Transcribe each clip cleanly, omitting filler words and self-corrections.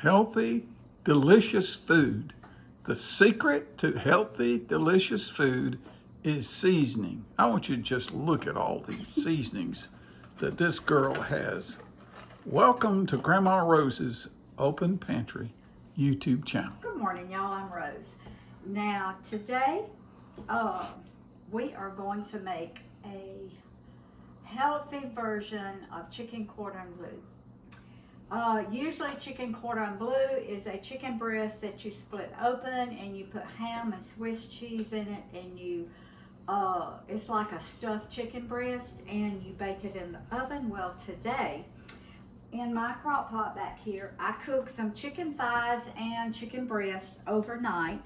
Healthy, delicious food. The secret to healthy, delicious food is seasoning. I want you to just look at all these seasonings that this girl has. Welcome to Grandma Rose's Open Pantry YouTube channel. Good morning, y'all. I'm Rose. Now, today, we are going to make a healthy version of chicken cordon bleu. Usually chicken cordon bleu is a chicken breast that you split open and you put ham and Swiss cheese in it, and you it's like a stuffed chicken breast, and you bake it in the oven. Well, today in my crock pot back here, I cooked some chicken thighs and chicken breast overnight.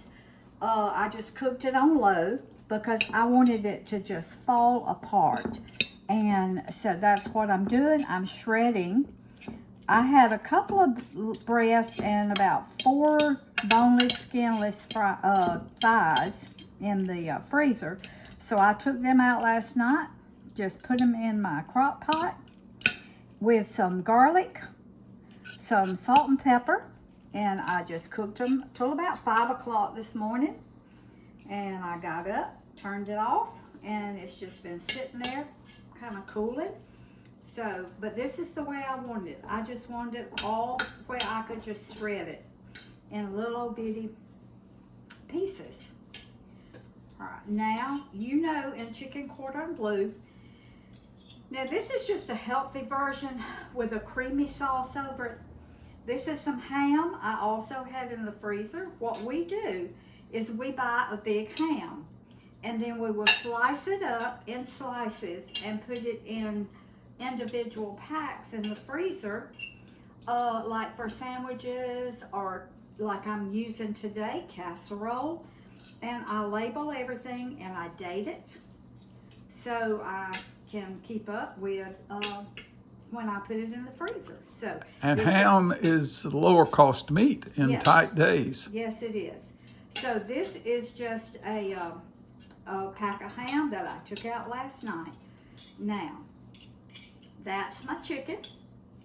I just cooked it on low because I wanted it to just fall apart, and so that's what I'm doing. I'm shredding. I had a couple of breasts and about 4 boneless, skinless thighs in the freezer. So I took them out last night, just put them in my crock pot with some garlic, some salt and pepper, and I just cooked them till about 5 o'clock this morning. And I got up, turned it off, and it's just been sitting there kind of cooling. So, but this is the way I wanted it. I just wanted it all where I could just shred it in little bitty pieces. All right, now, you know, in chicken cordon bleu, now this is just a healthy version with a creamy sauce over it. This is some ham I also had in the freezer. What we do is we buy a big ham, and then we will slice it up in slices and put it in individual packs in the freezer, like for sandwiches, or like I'm using today, casserole. And I label everything and I date it so I can keep up with when I put it in the freezer. So, and ham is lower cost meat in tight days. Yes, it is. So this is just a pack of ham that I took out last night. Now, that's my chicken,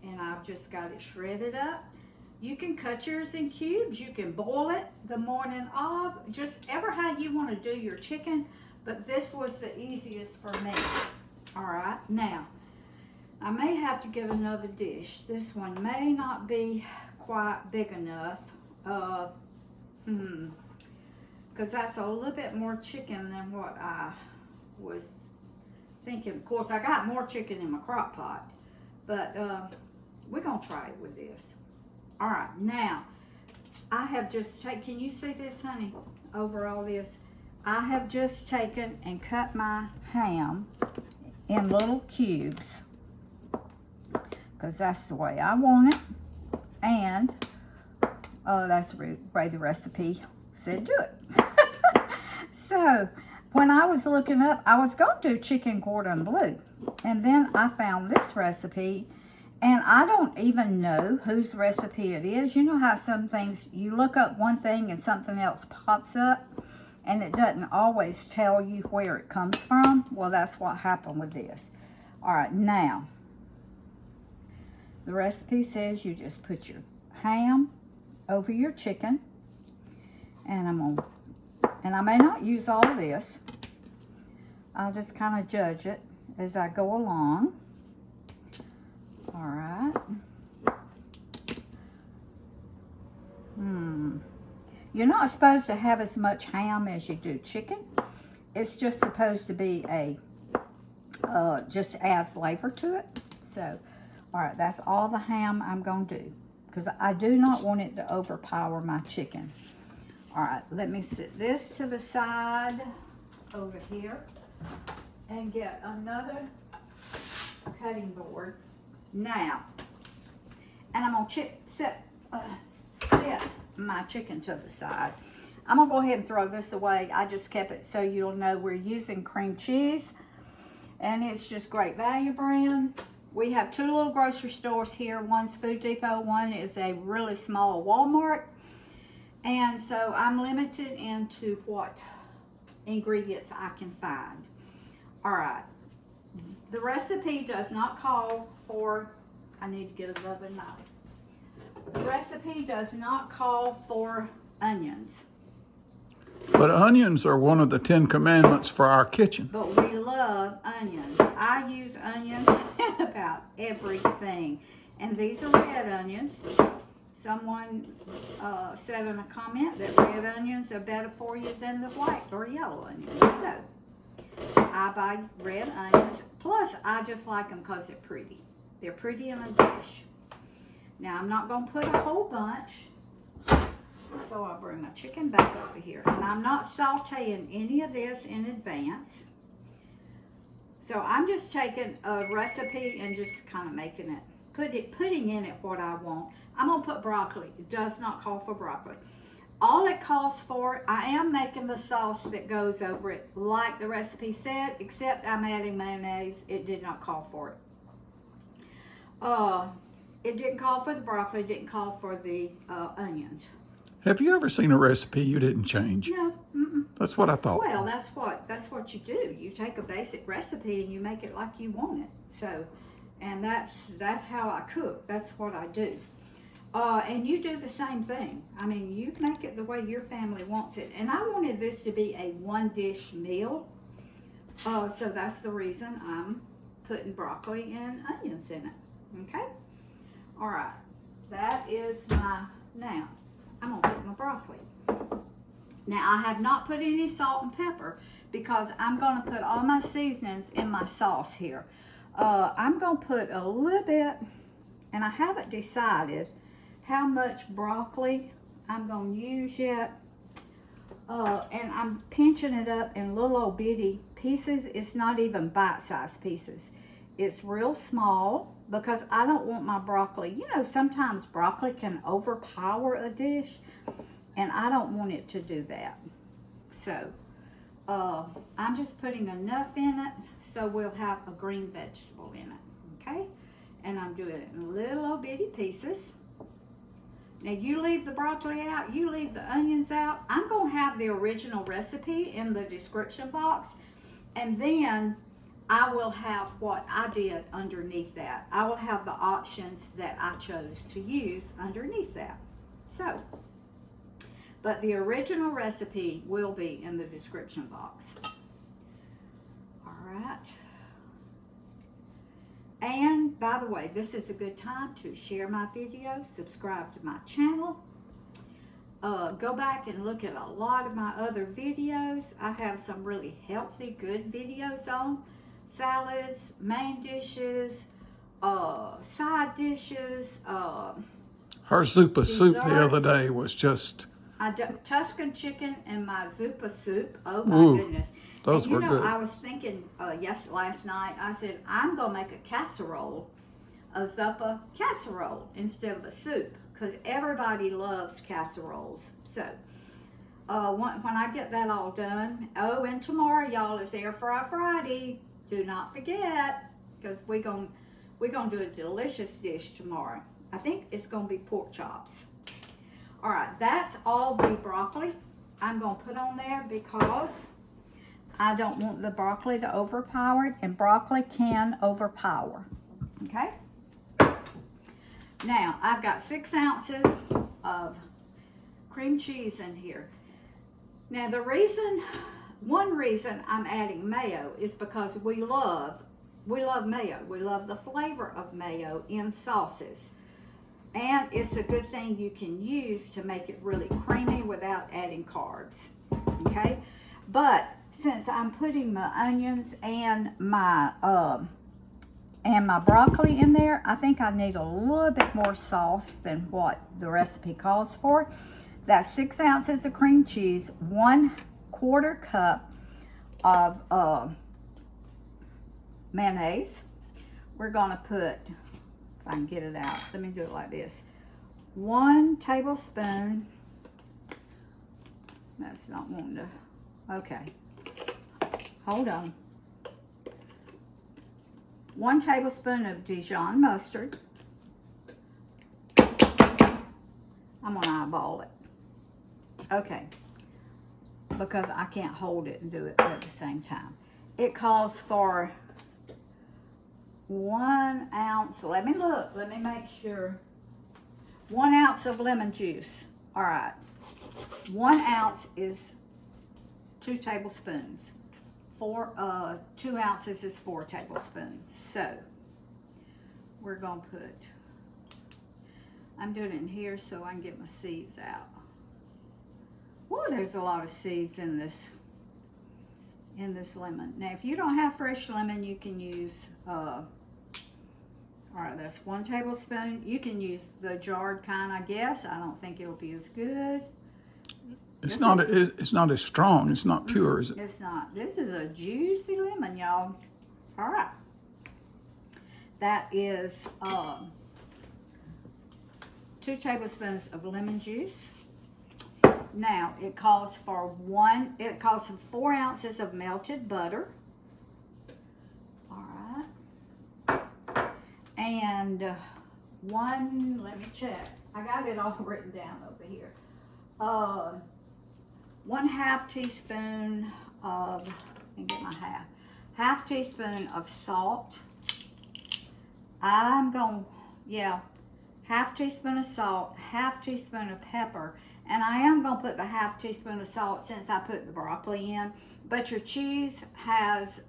and I've just got it shredded up. You can cut yours in cubes. You can boil it the morning of, just ever how you want to do your chicken, but this was the easiest for me. All right, now, I may have to get another dish. This one may not be quite big enough, because that's a little bit more chicken than what I was thinking. Of course, I got more chicken in my crock pot, but we're gonna try it with this. All right, now I have just taken, can you see this, honey, over all this? I have just taken and cut my ham in little cubes because that's the way I want it, and that's the way the recipe said do it. So when I was looking up, I was going to do chicken cordon bleu, and then I found this recipe, and I don't even know whose recipe it is. You know how some things, you look up one thing and something else pops up, and it doesn't always tell you where it comes from? Well, that's what happened with this. All right, now, the recipe says you just put your ham over your chicken, and I may not use all of this. I'll just kind of judge it as I go along. All right. You're not supposed to have as much ham as you do chicken. It's just supposed to be a, just add flavor to it. So, all right, that's all the ham I'm going to do, because I do not want it to overpower my chicken. All right, let me set this to the side over here and get another cutting board. Now, and I'm going to set my chicken to the side. I'm going to go ahead and throw this away. I just kept it so you'll know we're using cream cheese, and it's just Great Value brand. We have 2 little grocery stores here. One's Food Depot, one is a really small Walmart. And so I'm limited into what ingredients I can find. All right, the recipe does not call for, I need to get another knife. The recipe does not call for onions. But onions are one of the 10 commandments for our kitchen. But we love onions. I use onions in about everything. And these are red onions. Someone said in a comment that red onions are better for you than the white or yellow onions. So, I buy red onions. Plus, I just like them because they're pretty. They're pretty in a dish. Now, I'm not going to put a whole bunch. So, I'll bring my chicken back over here. And I'm not sauteing any of this in advance. So, I'm just taking a recipe and just kind of making it, putting in it what I want. I'm going to put broccoli. It does not call for broccoli. All it calls for, I am making the sauce that goes over it like the recipe said, except I'm adding mayonnaise. It did not call for it. It didn't call for the broccoli. It didn't call for the onions. Have you ever seen a recipe you didn't change? No. Mm-mm. That's what I thought. Well, that's what you do. You take a basic recipe and you make it like you want it. So, and that's how I cook. That's what I do. And you do the same thing. I mean, you make it the way your family wants it. And I wanted this to be a one-dish meal. So that's the reason I'm putting broccoli and onions in it. Okay? All right. That is now, I'm going to put my broccoli. Now, I have not put any salt and pepper because I'm going to put all my seasonings in my sauce here. I'm going to put a little bit, and I haven't decided how much broccoli I'm going to use yet. And I'm pinching it up in little old bitty pieces. It's not even bite-sized pieces. It's real small because I don't want my broccoli. You know, sometimes broccoli can overpower a dish, and I don't want it to do that. So, I'm just putting enough in it so we'll have a green vegetable in it, okay? And I'm doing it in little old bitty pieces. Now, you leave the broccoli out, you leave the onions out. I'm going to have the original recipe in the description box, and then I will have what I did underneath that. I will have the options that I chose to use underneath that. So, but the original recipe will be in the description box. All right. And by the way, this is a good time to share my videos, subscribe to my channel. Go back and look at a lot of my other videos. I have some really healthy, good videos on salads, main dishes, side dishes. Her Zupa soup the other day was just... I done Tuscan chicken and my Zupa soup. Oh my goodness. Those were good. I was thinking last night, I said, I'm going to make a casserole, a Zupa casserole instead of a soup, because everybody loves casseroles. So, when I get that all done, and tomorrow, y'all, is Air Fry Friday. Do not forget, because we're gonna do a delicious dish tomorrow. I think it's going to be pork chops. All right, that's all the broccoli I'm going to put on there because I don't want the broccoli to overpower it, and broccoli can overpower, okay? Now, I've got 6 ounces of cream cheese in here. Now, one reason I'm adding mayo is because we love mayo. We love the flavor of mayo in sauces. And it's a good thing you can use to make it really creamy without adding carbs, okay? But since I'm putting my onions and my broccoli in there, I think I need a little bit more sauce than what the recipe calls for. That's 6 ounces of cream cheese, 1/4 cup of mayonnaise. We're gonna put, if I can get it out, let me do it like this. 1 tablespoon, that's not wanting to, okay, hold on. 1 tablespoon of Dijon mustard. I'm gonna eyeball it. Okay, because I can't hold it and do it at the same time. It calls for 1 ounce. Let me look. Let me make sure. 1 ounce of lemon juice. All right. 1 ounce is 2 tablespoons. 2 ounces is 4 tablespoons. So we're gonna put, I'm doing it in here so I can get my seeds out. Whoa, there's a lot of seeds in this lemon. Now, if you don't have fresh lemon, you can use, all right, that's 1 tablespoon. You can use the jarred kind, I guess. I don't think it'll be as good. It's not as strong. It's not pure, is it? It's not. This is a juicy lemon, y'all. All right. That is 2 tablespoons of lemon juice. Now, it calls for 4 ounces of melted butter. All right. And let me check. I got it all written down over here. 1/2 teaspoon of, let me get my half teaspoon of salt. I'm going, yeah, 1/2 teaspoon of salt, 1/2 teaspoon of pepper, and I am going to put the 1/2 teaspoon of salt since I put the broccoli in, but your cheese has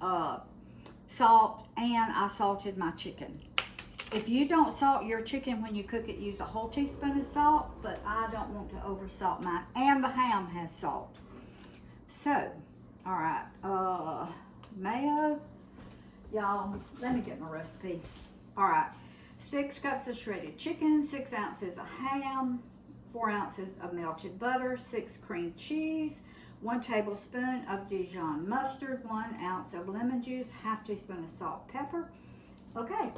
salt, and I salted my chicken. If you don't salt your chicken when you cook it, use a whole teaspoon of salt, but I don't want to over salt mine, and the ham has salt. So, all right, mayo, y'all, let me get my recipe. All right, 6 cups of shredded chicken, 6 ounces of ham, 4 ounces of melted butter, 6 cream cheese, 1 tablespoon of Dijon mustard, 1 ounce of lemon juice, 1/2 teaspoon of salt, pepper. Okay,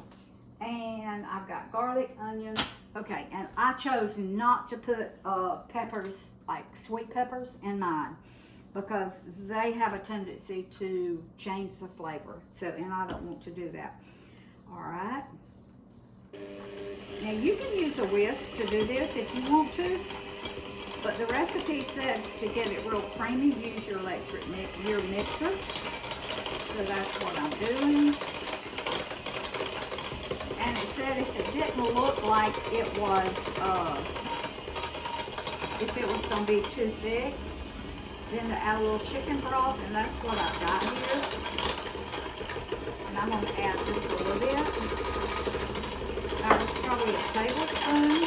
and I've got garlic, onions. Okay, and I chose not to put peppers, like sweet peppers, in mine because they have a tendency to change the flavor. So, and I don't want to do that. All right. Now you can use a whisk to do this if you want to, but the recipe says to get it real creamy, use your your mixer. So that's what I'm doing. And it said if it didn't look like it was, if it was going to be too thick, then to add a little chicken broth, and that's what I've got here. And I'm going to add just a little bit. That's probably a tablespoon.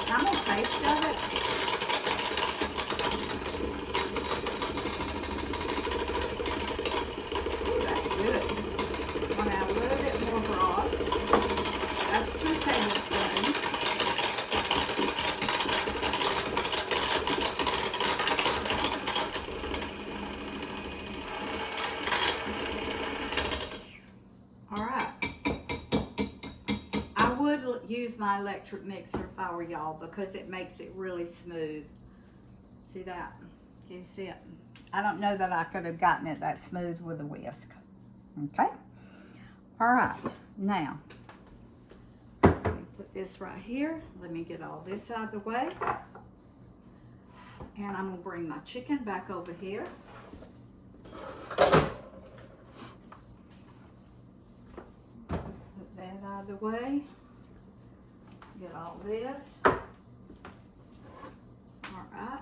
And I'm going to taste of it. That's good. I'm going to add a little bit more broth. That's 2 tablespoons. Use my electric mixer if I were y'all because it makes it really smooth. See that? Can you see it? I don't know that I could have gotten it that smooth with a whisk. Okay? All right. Now, let me put this right here. Let me get all this out of the way. And I'm going to bring my chicken back over here. Put that out of the way. Get all this. All right.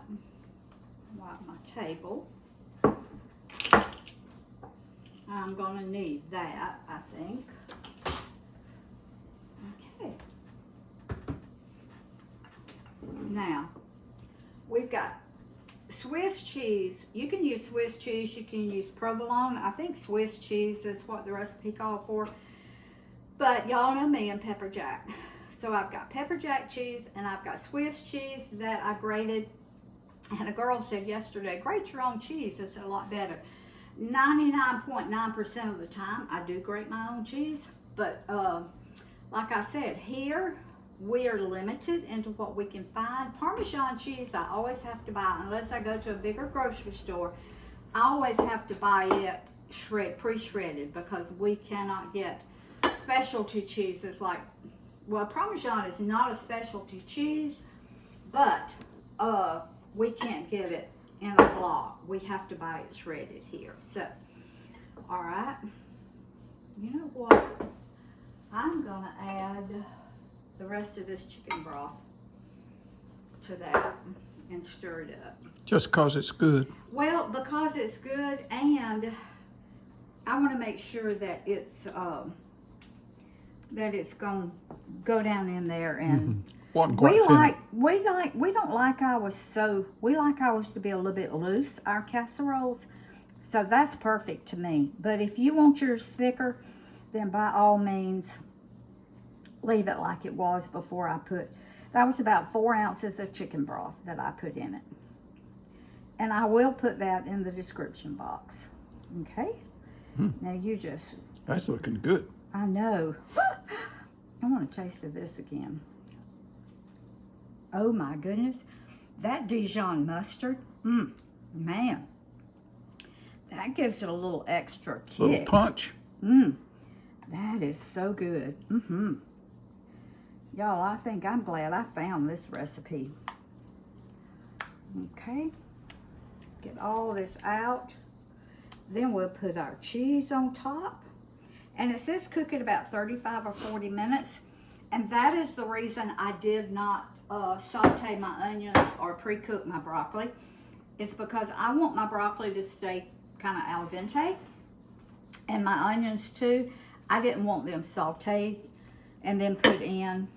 Wipe my table. I'm going to need that, I think. Okay. Now, we've got Swiss cheese. You can use Swiss cheese. You can use provolone. I think Swiss cheese is what the recipe called for. But y'all know me and pepper jack. So I've got pepper jack cheese and I've got Swiss cheese that I grated. And a girl said yesterday, grate your own cheese. It's a lot better. 99.9% of the time, I do grate my own cheese. But like I said, here we are limited into what we can find. Parmesan cheese, I always have to buy, unless I go to a bigger grocery store. I always have to buy it pre-shredded because we cannot get specialty cheeses like, well, Parmesan is not a specialty cheese, but we can't get it in a block. We have to buy it shredded here. So, all right. You know what? I'm gonna add the rest of this chicken broth to that and stir it up. Just because it's good. Well, because it's good, and I want to make sure that it's gonna go down in there. And Wasn't quite finished. we don't like ours we like ours to be a little bit loose, our casseroles. So that's perfect to me. But if you want yours thicker, then by all means leave it like it was before I put. That was about 4 ounces of chicken broth that I put in it. And I will put that in the description box. Okay? Now you just... That's looking good. I know. I want a taste of this again. Oh my goodness. That Dijon mustard, man. That gives it a little extra kick. A little punch. That is so good. Y'all, I think I'm glad I found this recipe. Okay. Get all this out. Then we'll put our cheese on top. And it says cook it about 35 or 40 minutes. And that is the reason I did not saute my onions or pre-cook my broccoli. It's because I want my broccoli to stay kind of al dente. And my onions too. I didn't want them sauteed and then put in.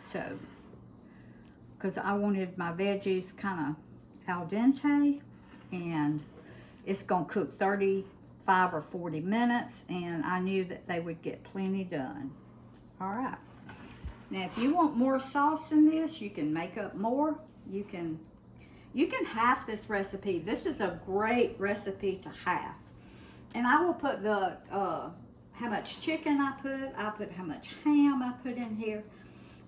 So, because I wanted my veggies kind of al dente, and it's going to cook 35 or 40 minutes, and I knew that they would get plenty done. All right. Now, if you want more sauce in this, you can make up more. You can half this recipe. This is a great recipe to half. And I will put the how much chicken I put how much ham I put in here.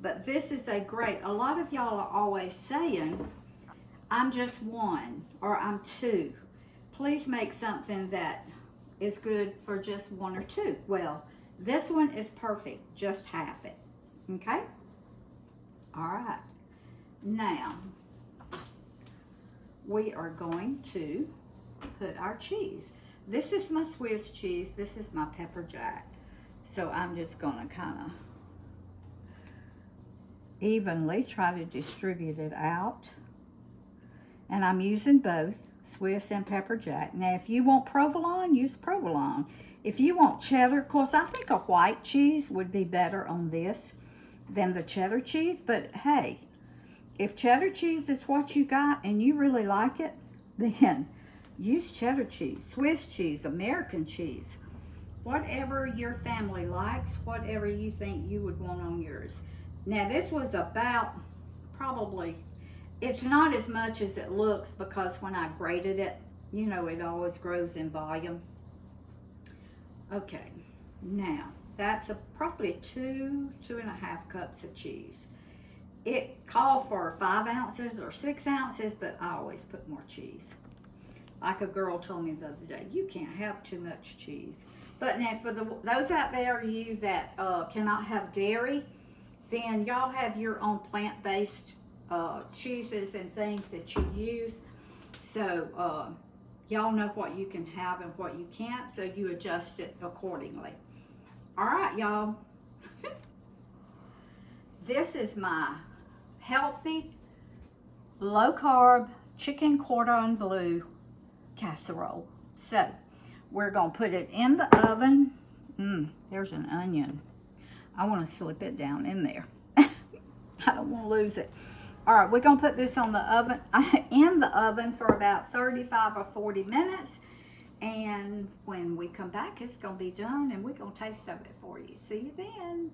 But this is a great, a lot of y'all are always saying, I'm just 1 or I'm 2. Please make something that is good for just 1 or 2. Well, this one is perfect, just half it. Okay? All right. Now, we are going to put our cheese. This is my Swiss cheese. This is my pepper jack. So I'm just going to kind of evenly try to distribute it out. And I'm using both Swiss and pepper jack. Now, if you want provolone, use provolone. If you want cheddar, of course, I think a white cheese would be better on this than the cheddar cheese. But hey, if cheddar cheese is what you got and you really like it, then use cheddar cheese, Swiss cheese, American cheese. Whatever your family likes, whatever you think you would want on yours. Now, this was about probably, it's not as much as it looks because when I grated it, you know, it always grows in volume. Okay, now that's probably 2.5 cups of cheese. It called for 5 ounces or 6 ounces, but I always put more cheese. Like a girl told me the other day, you can't have too much cheese. But now for those out there, you that cannot have dairy, then y'all have your own plant-based cheeses and things that you use. So y'all know what you can have and what you can't, so you adjust it accordingly. All right, y'all. This is my healthy, low-carb chicken cordon bleu casserole. So we're going to put it in the oven. There's an onion. I want to slip it down in there. I don't want to lose it. All right, we're going to put this on the oven, in the oven for about 35 or 40 minutes. And when we come back, it's going to be done, and we're going to taste of it for you. See you then.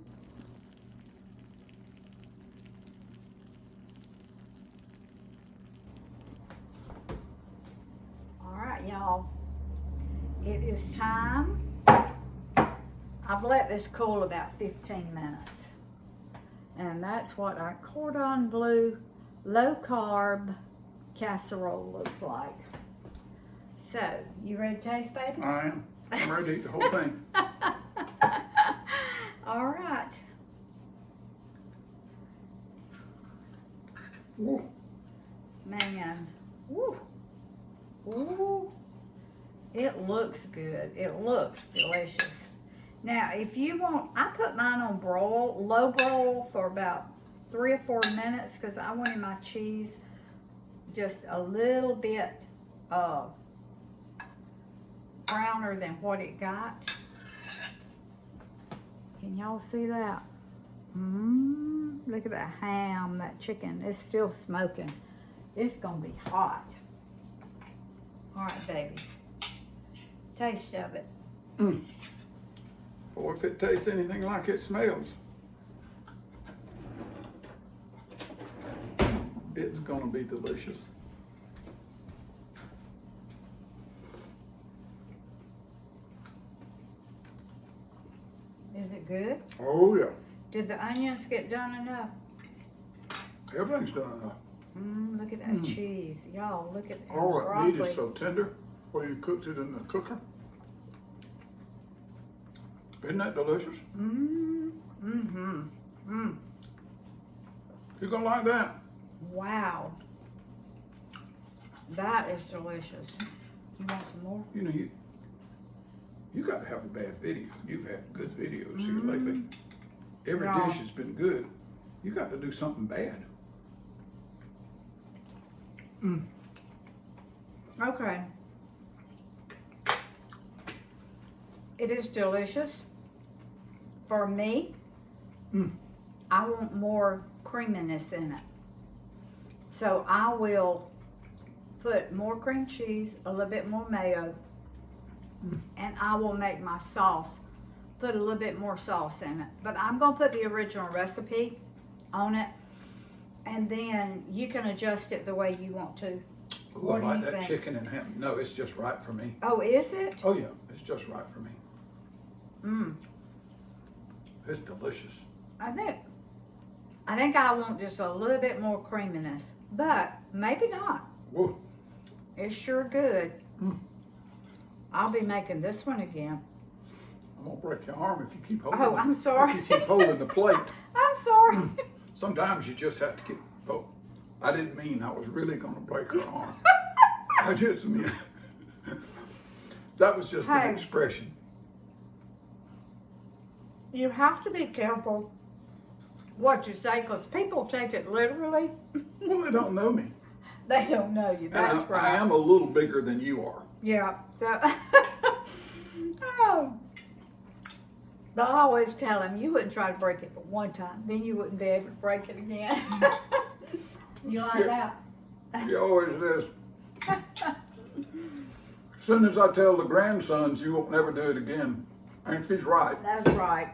All right, y'all. It is time. I've let this cool about 15 minutes. And that's what our cordon bleu low-carb casserole looks like. So, you ready to taste, baby? I am. I'm ready to eat the whole thing. All right. Ooh. Man. Woo. Ooh. It looks good. It looks delicious. Now, if you want, I put mine on broil, low broil for about 3 or 4 minutes because I wanted my cheese just a little bit browner than what it got. Can y'all see that? Look at that ham, that chicken. It's still smoking. It's gonna be hot. All right, baby. Taste of it. Or if it tastes anything like it smells, it's gonna be delicious. Is it good? Oh yeah. Did the onions get done enough? Everything's done enough. Look at that cheese. Y'all, look at that All that broccoli. meat is so tender where you cooked it in the cooker. Isn't that delicious? You're gonna like that. Wow. That is delicious. You want some more? You know, you got to have a bad video. You've had good videos here lately. Every Yeah. dish has been good. You got to do something bad. Okay. It is delicious. For me, I want more creaminess in it. So I will put more cream cheese, a little bit more mayo, and I will make my sauce, put a little bit more sauce in it. But I'm going to put the original recipe on it, and then you can adjust it the way you want to. Ooh, What I do like you that think? chicken and ham. No, it's just right for me. Oh, is it? Oh yeah, it's just right for me. It's delicious. I think I want just a little bit more creaminess, but maybe not. Whoa. It's sure good. I'll be making this one again. I'm gonna break your arm if you keep holding. Oh, I'm sorry. If you keep holding the plate. I'm sorry. Sometimes you just have to keep. Oh, I didn't mean I was really gonna break her arm. I just mean that was just Hey. an expression. You have to be careful what you say because people take it literally. Well, they don't know me. They don't know you. And That's I right. am a little bigger than you are. Yeah. So, oh. But I always tell them you wouldn't try to break it but one time, then you wouldn't be able to break it again. You like Sure. that? She always is. As soon as I tell the grandsons you won't never do it again, ain't she's right? That's right.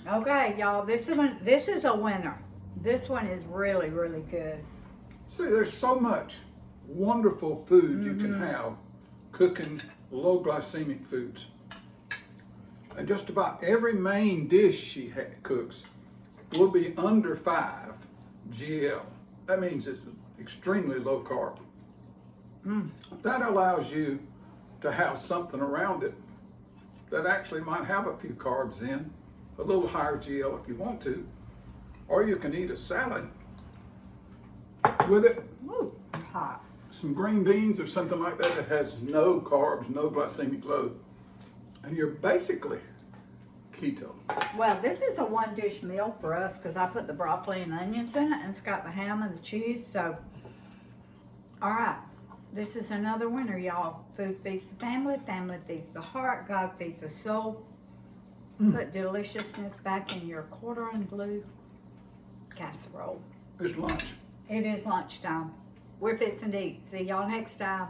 Okay, y'all. This is a winner. This one is really, really good. See, there's so much wonderful food you can have cooking low glycemic foods. And just about every main dish she cooks will be under 5 GL. That means it's extremely low carb. That allows you to have something around it that actually might have a few carbs in, a little higher GL if you want to, or you can eat a salad with it, Ooh, hot. some green beans or something like that that has no carbs, no glycemic load, and you're basically keto. Well, this is a one-dish meal for us because I put the broccoli and onions in it, and it's got the ham and the cheese. So, all right, this is another winner, y'all. Food feeds the family, family feeds the heart, God feeds the soul. Put deliciousness back in your cordon bleu casserole. It's lunch. It is lunchtime. We're fixing to eat. See y'all next time.